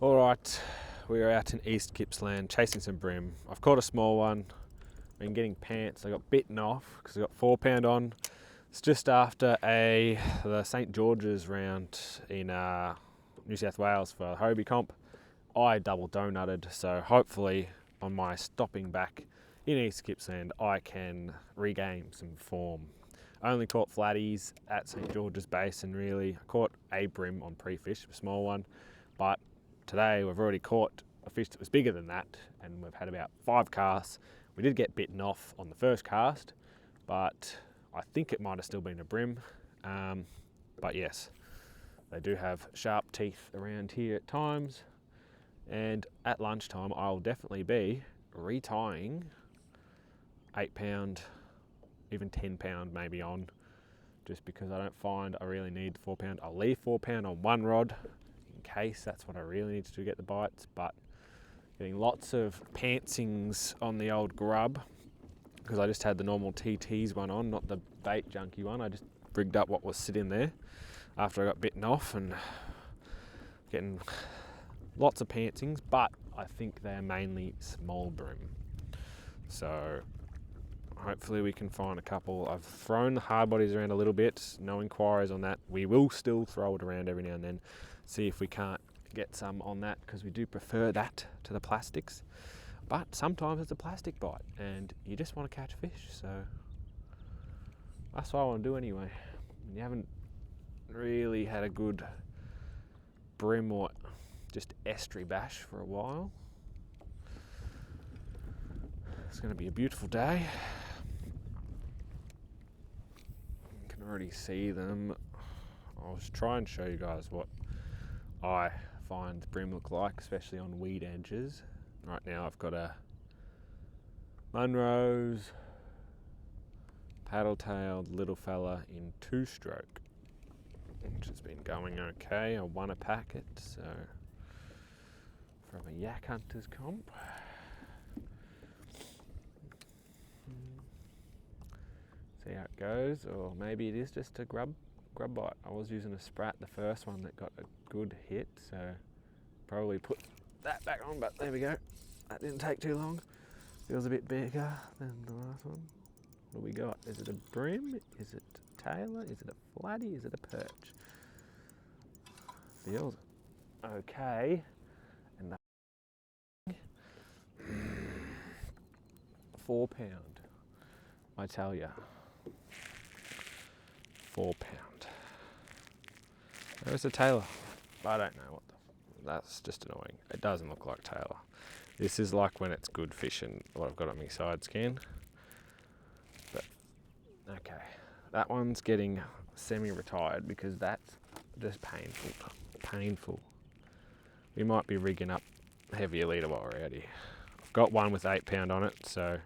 Alright, we are out in East Gippsland chasing some bream. I've caught a small one, been getting pants. I got bitten off because I got 4 pound on. It's just after the St George's round in New South Wales for the Hobie comp. I double donutted, so hopefully on my stopping back in East Gippsland I can regain some form. I only caught flatties at St George's Basin really. I caught a bream on pre-fish, a small one, but today we've already caught a fish that was bigger than that, and we've had about 5 casts. We did get bitten off on the first cast, but I think it might have still been a bream. But yes, they do have sharp teeth around here at times, and at lunchtime I'll definitely be retying 8 pound, even 10 pound maybe on, just because I don't find I really need 4 pound. I'll leave 4 pound on one rod in case that's what I really need to do to get the bites, but getting lots of pantsings on the old grub because I just had the normal TTs one on, not the bait junkie one. I just rigged up what was sitting there after I got bitten off and getting lots of pantsings, but I think they're mainly small bream. So hopefully we can find a couple. I've thrown the hard bodies around a little bit, no inquiries on that. We will still throw it around every now and then, see if we can't get some on that, because we do prefer that to the plastics. But sometimes it's a plastic bite and you just want to catch fish, so that's what I want to do anyway. You haven't really had a good bream or just estuary bash for a while. It's going to be a beautiful day. You can already see them. I'll just try and show you guys what I find bream look like, especially on weed edges. Right now I've got a Munro's paddle-tailed little fella in 2-stroke, which has been going okay. I won a packet, so from a yak hunters comp. See how it goes, or maybe it is just a grub bite. I was using a Sprat, the first one that got a good hit, so probably put that back on, but there we go. That didn't take too long. Feels a bit bigger than the last one. What do we got? Is it a bream? Is it a tailor? Is it a flatty? Is it a perch? Feels okay. And the 4 pound, I tell ya. 4 pound. There's a tailor. I don't know what that's just annoying. It doesn't look like tailor. This is like when it's good fishing, what I've got on my side scan. But okay, that one's getting semi-retired because that's just painful. We might be rigging up heavier leader while we're out here. I've got one with 8 pound on it, so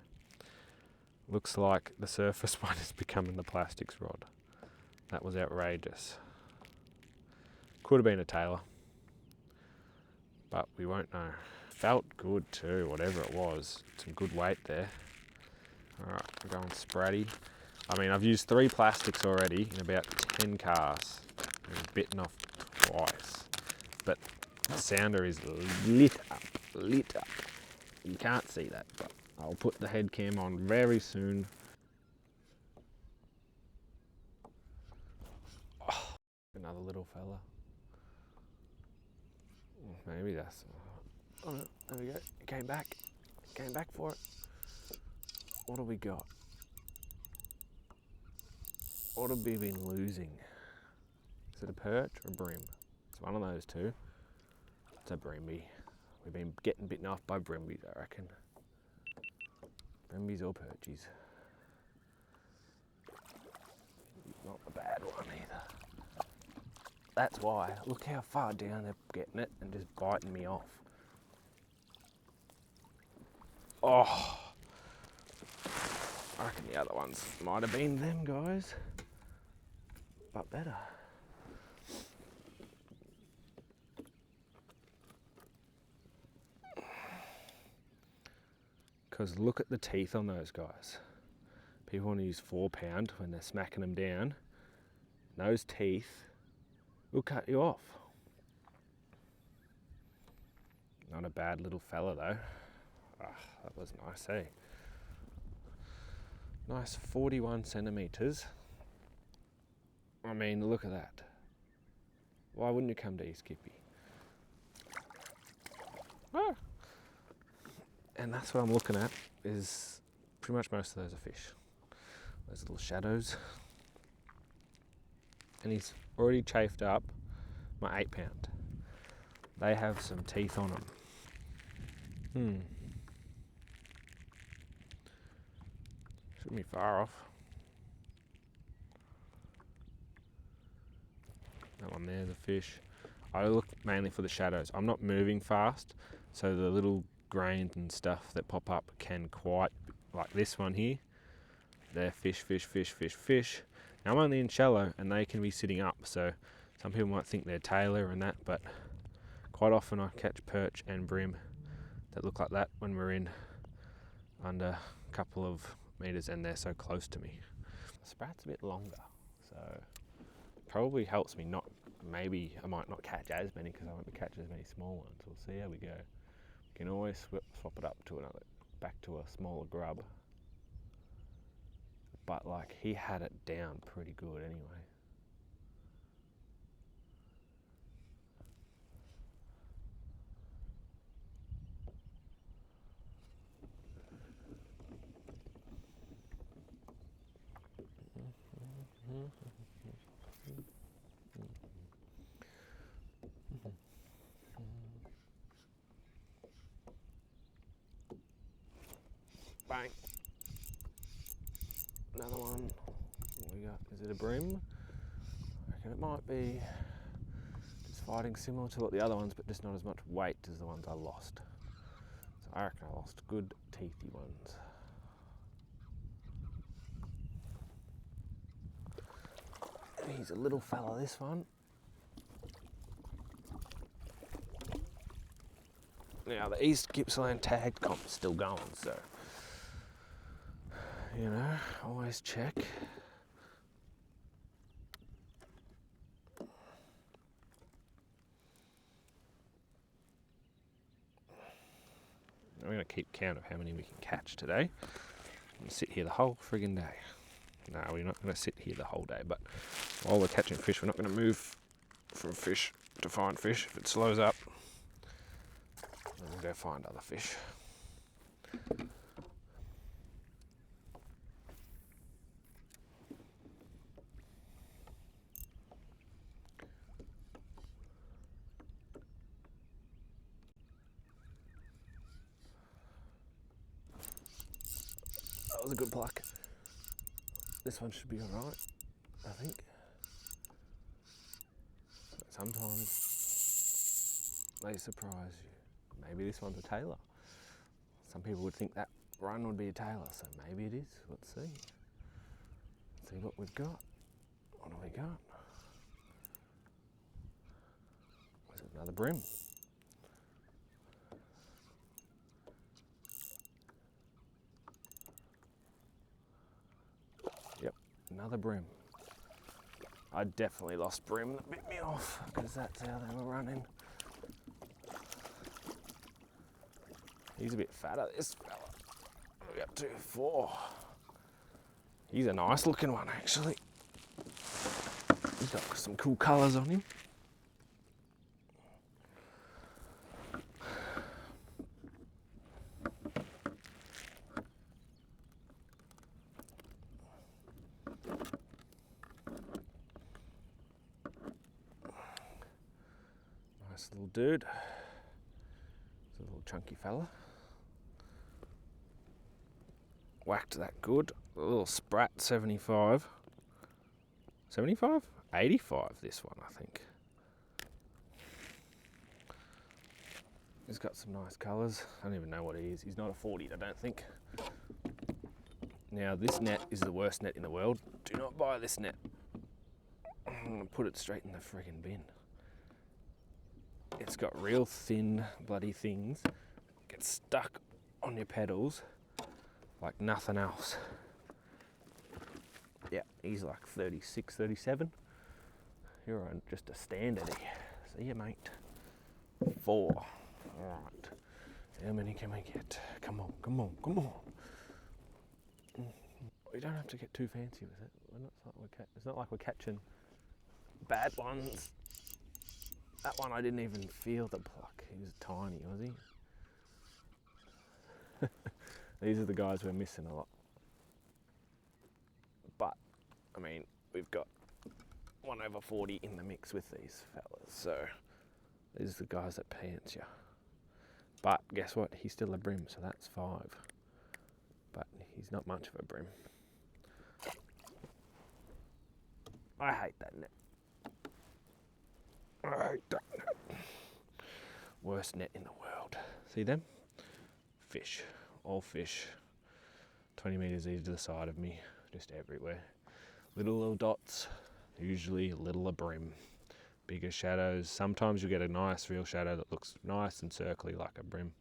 looks like the surface one is becoming the plastics rod. That was outrageous. Could have been a tailor, but we won't know. Felt good too, whatever it was. Some good weight there. Alright, I'm going spratty. I mean, I've used 3 plastics already in about 10 casts and bitten off twice. But the sounder is lit up. You can't see that, but I'll put the head cam on very soon. Oh, another little fella. Maybe that's... Oh, no, there we go. It came back. Came back for it. What have we got? What have we been losing? Is it a perch or a bream? It's one of those two. It's a breamy. We've been getting bitten off by brimbies, I reckon. Brimbies or perchies. Not a bad one either. That's why. Look how far down they're getting it and just biting me off. Oh, I reckon the other ones might have been them guys, but better. Because look at the teeth on those guys. People want to use 4 pound when they're smacking them down. Those teeth will cut you off. Not a bad little fella though. That was nice, eh? Nice 41 centimetres. I mean, look at that. Why wouldn't you come to East Gippy? Ah. And that's what I'm looking at, is pretty much most of those are fish. Those little shadows. And he's already chafed up my 8 pound. They have some teeth on them. Shouldn't be far off. That one there's a fish. I look mainly for the shadows. I'm not moving fast, so the little grains and stuff that pop up can quite, like this one here, they're fish. Now I'm only in shallow and they can be sitting up, so some people might think they're tailor and that, but quite often I catch perch and bream that look like that when we're in under a couple of metres and they're so close to me. The sprat's a bit longer, so probably helps me not, maybe I might not catch as many because I won't be catching as many small ones. We'll see how we go. We can always swap it up to another, back to a smaller grub. But like, he had it down pretty good anyway. Bang. Another one. What we got? Is it a bream? I reckon it might be just fighting similar to what the other ones, but just not as much weight as the ones I lost. So I reckon I lost good teethy ones. He's a little fella, this one. Now the East Gippsland tagged comp's still going, so you know, always check. I'm going to keep count of how many we can catch today. I'm going to sit here the whole friggin' day. No, we're not going to sit here the whole day, but while we're catching fish, we're not going to move from fish to find fish. If it slows up, then we'll go find other fish. That was a good pluck. This one should be alright, I think. But sometimes they surprise you. Maybe this one's a tailor. Some people would think that run would be a tailor, so maybe it is. Let's see. Let's see what we've got. What do we got? Is it another bream? Yep, another bream. I definitely lost bream that bit me off because that's how they were running. He's a bit fatter, this fella. What are we up to? 4. He's a nice looking one, actually. He's got some cool colours on him. Nice little dude. He's a little chunky fella. Whacked that good. A little Sprat 75. 75? 85 this one, I think. He's got some nice colours. I don't even know what he is. He's not a 40, I don't think. Now this net is the worst net in the world. Do not buy this net. I'm going to put it straight in the friggin' bin. It's got real thin bloody things. It gets stuck on your pedals like nothing else. Yeah, he's like 36, 37. You're on just a standard here. See you, mate. 4. Alright. How many can we get? Come on, come on, come on. We don't have to get too fancy with it. It's not like we're catching bad ones. That one I didn't even feel the pluck. He was tiny, was he? These are the guys we're missing a lot. But, I mean, we've got 1 over 40 in the mix with these fellas, so these are the guys that pants you. But guess what? He's still a brim, so that's 5. But he's not much of a brim. I hate that net. I hate that net. Worst net in the world. See them? Fish. All fish. 20 metres either to the side of me. Just everywhere. Little dots. Usually littler brim. Bigger shadows. Sometimes you get a nice real shadow that looks nice and circly like a brim.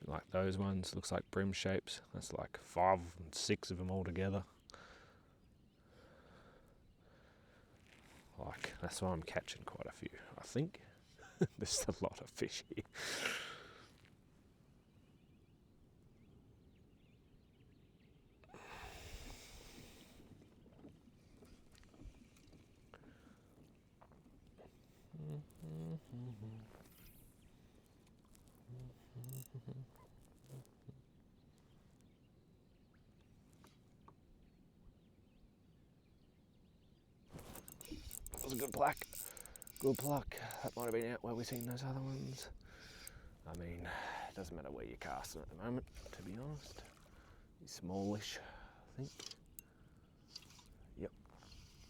Like those ones. Looks like brim shapes. That's like 5 and 6 of them all together. Like, that's why I'm catching quite a few, I think. There's a lot of fish here. That was a good pluck. Good pluck. That might have been out where we've seen those other ones. I mean, it doesn't matter where you're casting at the moment, to be honest. He's smallish, I think. Yep,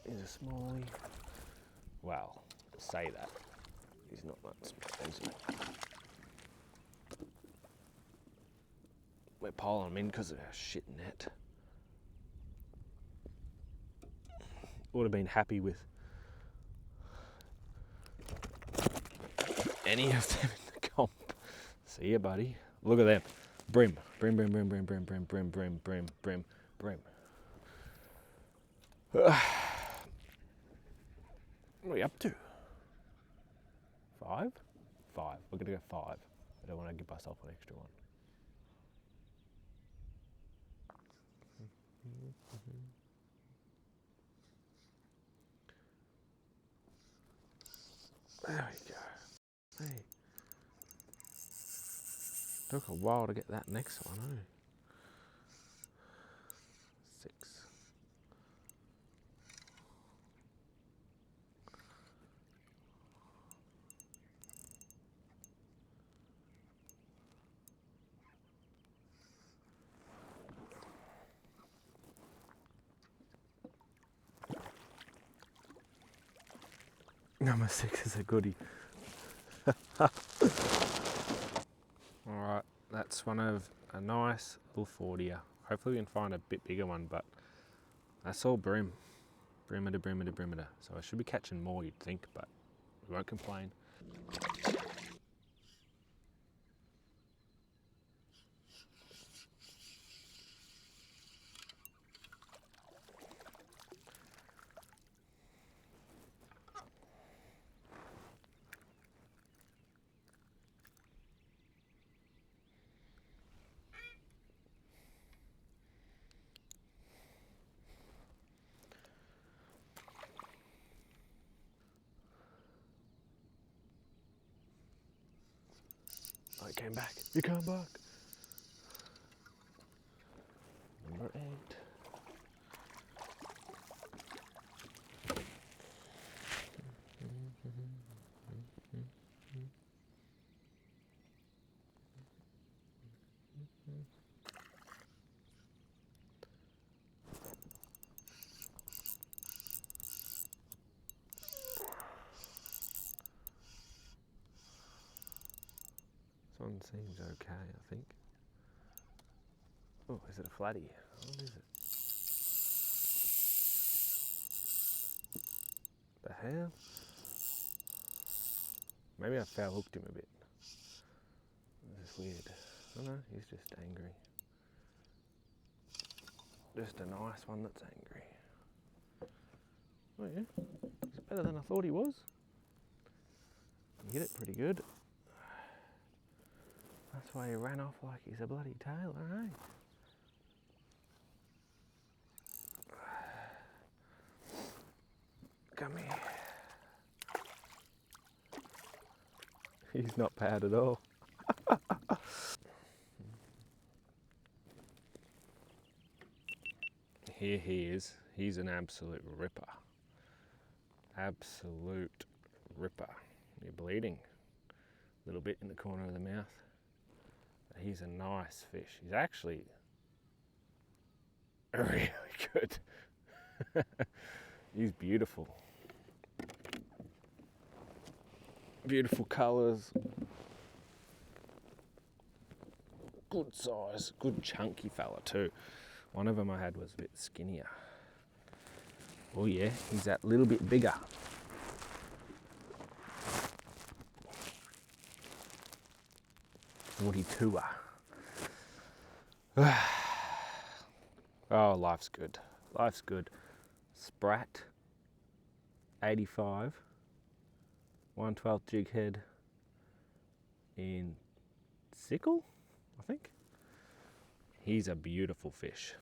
he's a smallie. Well, say that. He's not that small, is he? We're piling him in because of our shit net. Would have been happy with any of them in the comp. See ya, buddy. Look at them. Brim. Brim, brim, brim, brim, brim, brim, brim, brim, brim, brim, brim. What are we up to? 5? 5. We're going to go 5. I don't want to give myself an extra one. There we go. Hey. Took a while to get that next one, eh? 6. Number 6 is a goodie. Alright, that's one of a nice little 40er. Hopefully we can find a bit bigger one, but that's all brim. Brimmeter, brimmeter, brimmeter. So I should be catching more, you'd think, but we won't complain. Oh, it came back. You came back. Number 8. This one seems okay, I think. Oh, is it a flatty? What is it? The hell? Maybe I foul hooked him a bit. This is weird. Oh no, he's just angry. Just a nice one that's angry. Oh yeah, he's better than I thought he was. You hit it pretty good. That's why he ran off like he's a bloody tailor, eh? Come here. He's not bad at all. Here he is. He's an absolute ripper. Absolute ripper. You're bleeding a little bit in the corner of the mouth. But he's a nice fish. He's actually really good. He's beautiful. Beautiful colours. Good size. Good chunky fella too. One of them I had was a bit skinnier. Oh yeah, he's that little bit bigger. 42er. Oh, life's good. Life's good. Sprat, 85, 1/12 jig head in sickle, I think. He's a beautiful fish.